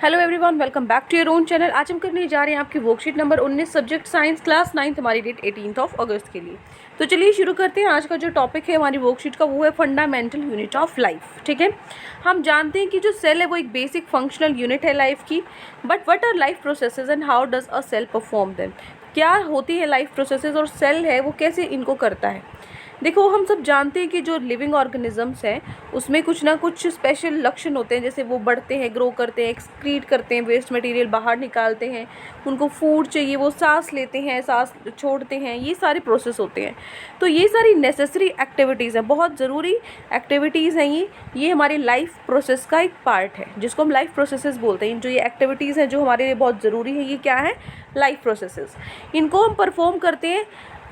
Hello everyone, welcome back to your own channel. आज हम करने जा रहे हैं आपकी worksheet number 19 subject science class 9 हमारी डेट 18 अगस्त के लिए। तो चलिए शुरू करते हैं। आज का जो टॉपिक है हमारी वर्कशीट का वो है फंडामेंटल यूनिट ऑफ लाइफ। ठीक है, हम जानते हैं कि जो सेल है वो एक बेसिक फंक्शनल यूनिट है लाइफ की। But what are life processes and how does a cell perform them. क्या होती है लाइफ प्रोसेसेस और सेल है वो कैसे इनको करता है। देखो, हम सब जानते हैं कि जो लिविंग ऑर्गेनिजम्स हैं उसमें कुछ ना कुछ स्पेशल लक्षण होते हैं, जैसे वो बढ़ते हैं, ग्रो करते हैं, एक्सक्रीट करते हैं, वेस्ट मटेरियल बाहर निकालते हैं, उनको फूड चाहिए, वो सांस लेते हैं, सांस छोड़ते हैं, ये सारे प्रोसेस होते हैं। तो ये सारी नेसेसरी एक्टिविटीज़ हैं, बहुत ज़रूरी एक्टिविटीज़ हैं ये हमारी लाइफ प्रोसेस का एक पार्ट है जिसको हम लाइफ प्रोसेसेस बोलते हैं। जो ये एक्टिविटीज़ हैं जो हमारे लिए बहुत ज़रूरी है, ये क्या है? Life processes. इनको हम परफॉर्म करते हैं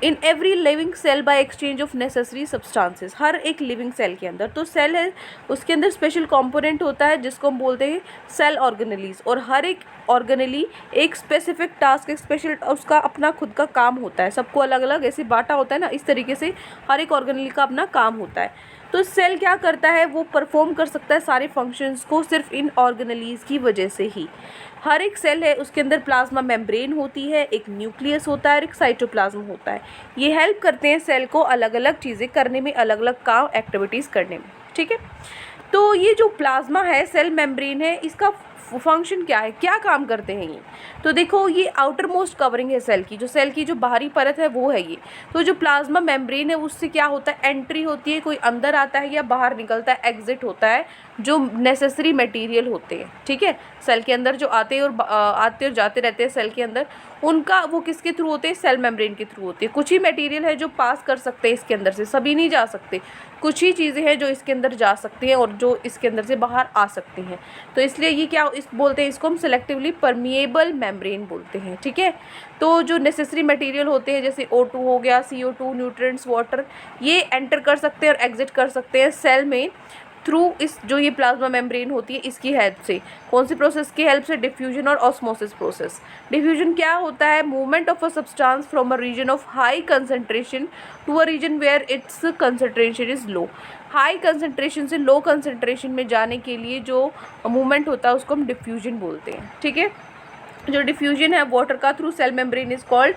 in every living cell by exchange of necessary substances. हर एक लिविंग सेल के अंदर, तो सेल है उसके अंदर स्पेशल कंपोनेंट होता है जिसको हम बोलते हैं सेल ऑर्गेनेलीज। और हर एक ऑर्गेनेली एक स्पेसिफिक टास्क, एक स्पेशल उसका अपना खुद का काम होता है। सबको अलग अलग ऐसे बांटा होता है ना, इस तरीके से हर एक ऑर्गेनेली का अपना काम होता है। तो सेल क्या करता है, वो परफॉर्म कर सकता है सारे फंक्शंस को सिर्फ इन ऑर्गेनेलीज की वजह से ही। हर एक सेल है उसके अंदर प्लाज्मा मेम्ब्रेन होती है, एक न्यूक्लियस होता है और एक साइटोप्लाज्म होता है। ये हेल्प करते हैं सेल को अलग अलग चीज़ें करने में, अलग अलग काम एक्टिविटीज़ करने में। ठीक है, तो ये जो प्लाज्मा है, सेल मेम्ब्रेन है, इसका फंक्शन क्या है, क्या काम करते हैं ये। तो देखो, ये आउटर मोस्ट कवरिंग है सेल की, जो सेल की जो बाहरी परत है वो है ये। तो जो प्लाज्मा मेम्ब्रेन है उससे क्या होता है, एंट्री होती है, कोई अंदर आता है या बाहर निकलता है, एग्जिट होता है, जो नेसेसरी मटेरियल होते हैं। ठीक है, सेल के अंदर जो आते हैं और जाते रहते हैं सेल के अंदर, उनका वो किसके थ्रू होते हैं, सेल मेम्ब्रेन के थ्रू होती है। कुछ ही मटेरियल है जो पास कर सकते हैं इसके अंदर से, सभी नहीं जा सकते। कुछ ही चीज़ें हैं जो इसके अंदर जा सकती हैं और जो इसके अंदर से बाहर आ सकती हैं। तो इसलिए ये क्या इस बोलते हैं, इसको हम सेलेक्टिवली परमिएबल मेम्ब्रेन बोलते हैं। ठीक है, तो जो नेसेसरी मटेरियल होते हैं जैसे O2 हो गया, CO2, न्यूट्रिएंट्स, वाटर, ये एंटर कर सकते हैं और एग्जिट कर सकते हैं सेल में थ्रू इस जो ये प्लाज्मा मेम्ब्रेन होती है इसकी हेल्प से। कौन सी प्रोसेस की हेल्प से? डिफ्यूजन और ऑस्मोसिस प्रोसेस। डिफ्यूजन क्या होता है? Movement of a substance from a region of high concentration to a region where its concentration is low. High concentration से लो कंसंट्रेशन में जाने के लिए जो मूवमेंट होता है उसको हम डिफ्यूजन बोलते हैं। ठीक है, जो डिफ्यूजन है वाटर का through cell membrane is called,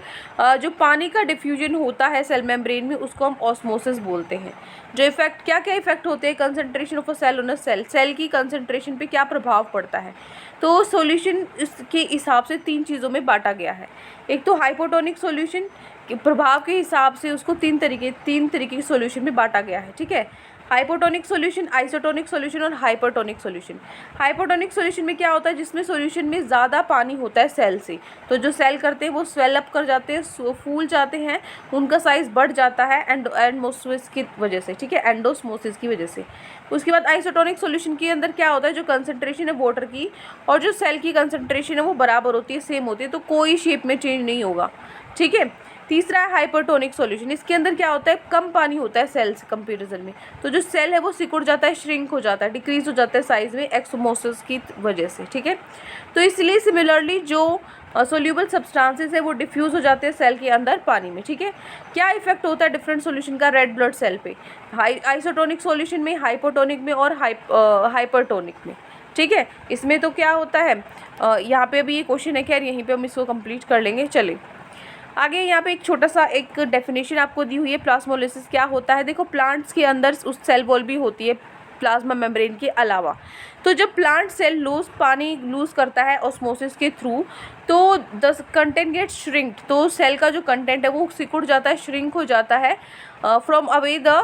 जो पानी का डिफ्यूजन होता है सेल मेम्ब्रेन में उसको हम ऑस्मोसिस बोलते हैं। जो इफेक्ट, क्या क्या इफेक्ट होते हैं concentration of a cell on a cell, cell की कंसंट्रेशन पे क्या प्रभाव पड़ता है। तो सॉल्यूशन इसके हिसाब से तीन चीज़ों में बांटा गया है। एक तो हाइपोटोनिक सॉल्यूशन के प्रभाव के हिसाब से उसको तीन तरीके के सॉल्यूशन में बांटा गया है। ठीक है, हाइपोटोनिक सॉल्यूशन, आइसोटोनिक सॉल्यूशन और हाइपरटोनिक सॉल्यूशन। हाइपोटोनिक सॉल्यूशन में क्या होता है, जिसमें सॉल्यूशन में ज़्यादा पानी होता है सेल से, तो जो सेल करते हैं वो स्वेल अप कर जाते हैं, फूल जाते हैं, उनका साइज बढ़ जाता है एंडोस्मोसिस की वजह से। ठीक है, एंडोस्मोसिस की वजह से। उसके बाद आइसोटोनिक सॉल्यूशन के अंदर क्या होता है, जो कंसंट्रेशन है वाटर की और जो सेल की कंसंट्रेशन है वो बराबर होती है, सेम होती है, तो कोई शेप में चेंज नहीं होगा। ठीक है, तीसरा है हाइपरटोनिक सॉल्यूशन। इसके अंदर क्या होता है, कम पानी होता है सेल से कंपेरिजन में, तो जो सेल है वो सिकुड़ जाता है, श्रिंक हो जाता है, डिक्रीज हो जाता है साइज में एक्सोमोसिस की वजह से। ठीक है, तो इसलिए सिमिलरली जो सोल्यूबल सब्सटेंसेस है वो डिफ्यूज हो जाते हैं सेल के अंदर पानी में। ठीक है, क्या इफेक्ट होता है डिफरेंट सॉल्यूशन का रेड ब्लड सेल पे, आइसोटोनिक सॉल्यूशन में, हाइपोटोनिक में और हाइपरटोनिक में। ठीक है, इसमें तो क्या होता है, यहाँ पे अभी ये क्वेश्चन है, खैर यहीं पे हम इसको कंप्लीट कर लेंगे। चलिए आगे, यहाँ पे एक छोटा सा एक डेफिनेशन आपको दी हुई है, प्लाज्मोलिसिस क्या होता है। देखो, प्लांट्स के अंदर उस सेल वॉल भी होती है प्लाज्मा मेम्ब्रेन के अलावा। तो जब प्लांट सेल पानी लूज करता है ऑस्मोसिस के थ्रू, तो द कंटेंट गेट श्रिंक्ड, तो सेल का जो कंटेंट है वो सिकुड़ जाता है, श्रिंक हो जाता है from away the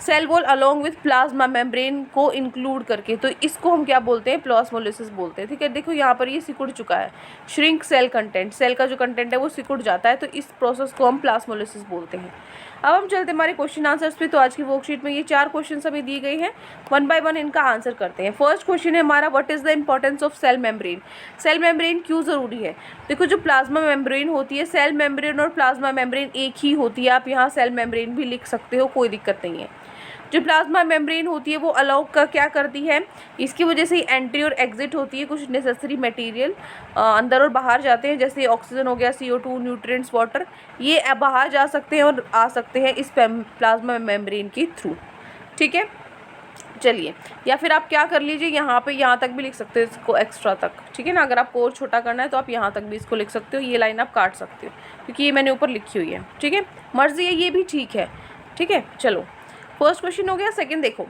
cell wall along with plasma membrane को इंक्लूड करके। तो इसको हम क्या बोलते हैं, प्लाज्मोलिसिस बोलते हैं। ठीक है, देखो यहाँ पर ये सिकुड़ चुका है, श्रिंक सेल कंटेंट, सेल का जो कंटेंट है वो सिकुड़ जाता है, तो इस प्रोसेस को हम प्लाज्मोलिसिस बोलते हैं। अब हम चलते हैं हमारे क्वेश्चन आंसर्स पे। तो आज की वर्कशीट में ये 4 क्वेश्चन हमें दिए गए हैं, 1 बाय 1 इनका आंसर करते हैं। फर्स्ट क्वेश्चन है हमारा, what is the importance of cell membrane. Cell membrane क्यों ज़रूरी है। देखो, जो प्लाज्मा मेम्ब्रेन होती है, सेल मेम्ब्रेन और प्लाज्मा मेम्ब्रेन एक ही होती है, आप यहाँ सेल मेम्ब्रेन भी लिख सकते हो, कोई दिक्कत नहीं है। जो प्लाज्मा मेम्ब्रेन होती है वो अलाउ का क्या करती है, इसकी वजह से ही एंट्री और एग्जिट होती है, कुछ नेसेसरी मटेरियल अंदर और बाहर जाते हैं, जैसे ऑक्सीजन हो गया, CO2, न्यूट्रिएंट्स, वाटर, ये बाहर जा सकते हैं और आ सकते हैं इस प्लाज्मा मेम्ब्रेन के थ्रू। ठीक है, चलिए, या फिर आप क्या कर लीजिए, यहाँ पे यहाँ तक भी लिख सकते हो इसको एक्स्ट्रा तक, ठीक है ना। अगर आपको और छोटा करना है तो आप यहाँ तक भी इसको लिख सकते हो, ये लाइन आप काट सकते हो क्योंकि ये मैंने ऊपर लिखी हुई है, ठीक है, मर्जी है, ये भी ठीक है, ठीक है। चलो फर्स्ट क्वेश्चन हो गया। सेकंड देखो,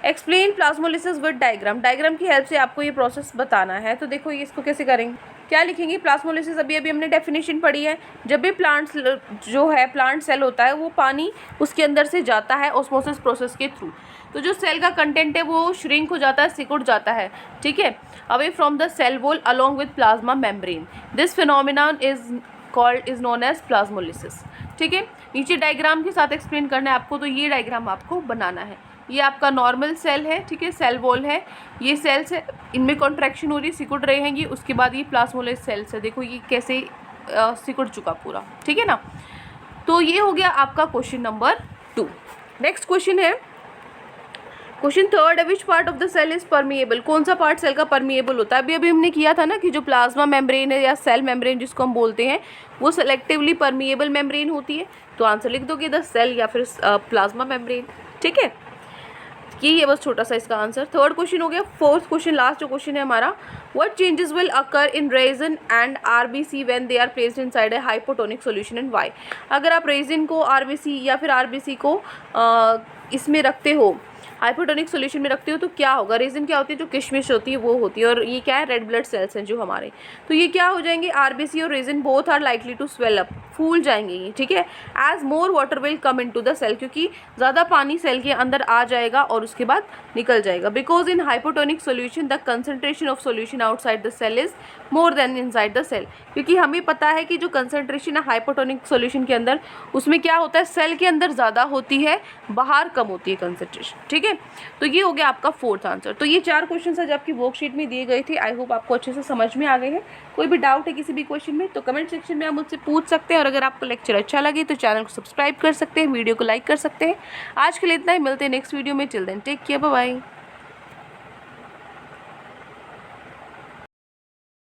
explain plasmolysis with diagram. Diagram की हेल्प से आपको ये प्रोसेस बताना है। तो देखो ये इसको कैसे करेंगे, क्या लिखेंगे, प्लाज्मोलिसिस अभी हमने डेफिनेशन पढ़ी है, जब भी प्लांट जो है प्लांट सेल होता है वो पानी उसके अंदर से जाता है ऑस्मोसिस प्रोसेस के थ्रू, तो जो सेल का कंटेंट है वो श्रिंक हो जाता है, सिकुड़ जाता है, ठीक है, away from the cell wall along with plasma membrane. This phenomenon is known as plasmolysis, ठीक है। नीचे डायग्राम के साथ एक्सप्लेन करना है आपको, तो ये डायग्राम आपको बनाना है। ये आपका नॉर्मल सेल है, ठीक है, सेल वॉल है, ये सेल्स है, इनमें कॉन्ट्रैक्शन हो रही है, सिकुड़ रहे हैं ये, उसके बाद ये प्लाज्मोलिस सेल्स है, देखो ये कैसे सिकुड़ चुका पूरा, ठीक है ना। तो ये हो गया आपका क्वेश्चन नंबर 2। नेक्स्ट क्वेश्चन है question third, which part of the cell is permeable. कौन सा पार्ट सेल का परमिएबल होता है। अभी हमने किया था ना कि जो प्लाज्मा मेम्ब्रेन है या सेल मेम्ब्रेन जिसको हम बोलते हैं वो सेलेक्टिवली परमिएबल मेम्ब्रेन होती है, तो आंसर लिख दोगे द सेल या फिर प्लाज्मा मेम्ब्रेन, ठीक है। ये बस छोटा सा इसका आंसर। थर्ड क्वेश्चन हो गया। फोर्थ क्वेश्चन लास्ट जो क्वेश्चन है हमारा, what changes will occur in raisin and RBC when they are placed inside a hypotonic solution and why. अगर आप रेजिन को आरबीसी या फिर आरबीसी को इसमें रखते हो, हाइपोटोनिक सॉल्यूशन में रखते हो, तो क्या होगा। रेजिन क्या होती है, जो किशमिश होती है वो होती है, और ये क्या है, रेड ब्लड सेल्स हैं जो हमारे, तो ये क्या हो जाएंगे, आरबीसी और raisin both are likely to swell up, फूल जाएंगे ये, ठीक है। As more water will come into the cell, क्योंकि ज़्यादा पानी सेल के अंदर आ जाएगा और उसके बाद निकल जाएगा। Because in hypotonic solution the concentration of solution outside the cell is more than inside the cell, क्योंकि हमें पता है कि जो कंसंट्रेशन है हाइपोटोनिक सॉल्यूशन के अंदर, उसमें क्या होता है, सेल के अंदर ज़्यादा होती है, बाहर कम होती है कंसंट्रेशन, ठीक है। तो ये हो गया आपका फोर्थ आंसर। तो ये 4 क्वेश्चन है जो आपकी वर्कशीट में दिए गए थे। आई होप आपको अच्छे से समझ में आ गए हैं। कोई भी डाउट है किसी भी क्वेश्चन में तो कमेंट सेक्शन में आप मुझसे पूछ सकते हैं, और अगर आपको लेक्चर अच्छा लगे तो चैनल को सब्सक्राइब कर सकते हैं, वीडियो को लाइक कर सकते हैं। आज के लिए इतना ही, मिलते हैं नेक्स्ट वीडियो में। Till then take care, bye bye.